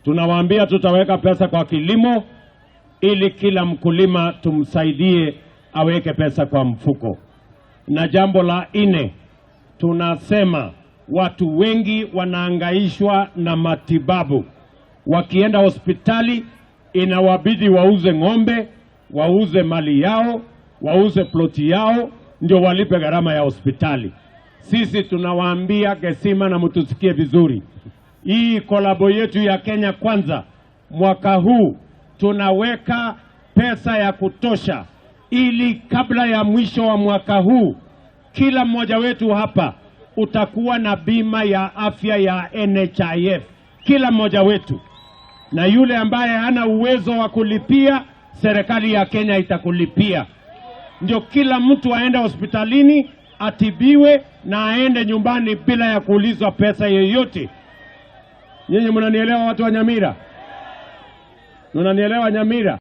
Tunawaambia tutaweka pesa kwa kilimo ili kila mkulima tumsaidie aweke pesa kwa mfuko. Na jambo la 4, tunasema watu wengi wanaangaishwa na matibabu. Wakienda hospitali inawabidi wauze ng'ombe, wauze mali yao, wauze ploti yao ndio walipe gharama ya hospitali. Sisi tunawaambia Gesima, na mtusikie vizuri, hii kolabo yetu ya Kenya Kwanza mwaka huu tunaweka pesa ya kutosha ili kabla ya mwisho wa mwaka huu kila mmoja wetu hapa utakuwa na bima ya afya ya NHIF, kila mmoja wetu. Na yule ambaye hana uwezo wa kulipia, serikali ya Kenya itakulipia. Ndio kila mtu aende hospitalini atibiwe na aende nyumbani bila ya kuulizwa pesa yoyote. Nyinyi mnanielewa watu wa Nyamira? Mnanielewa Nyamira?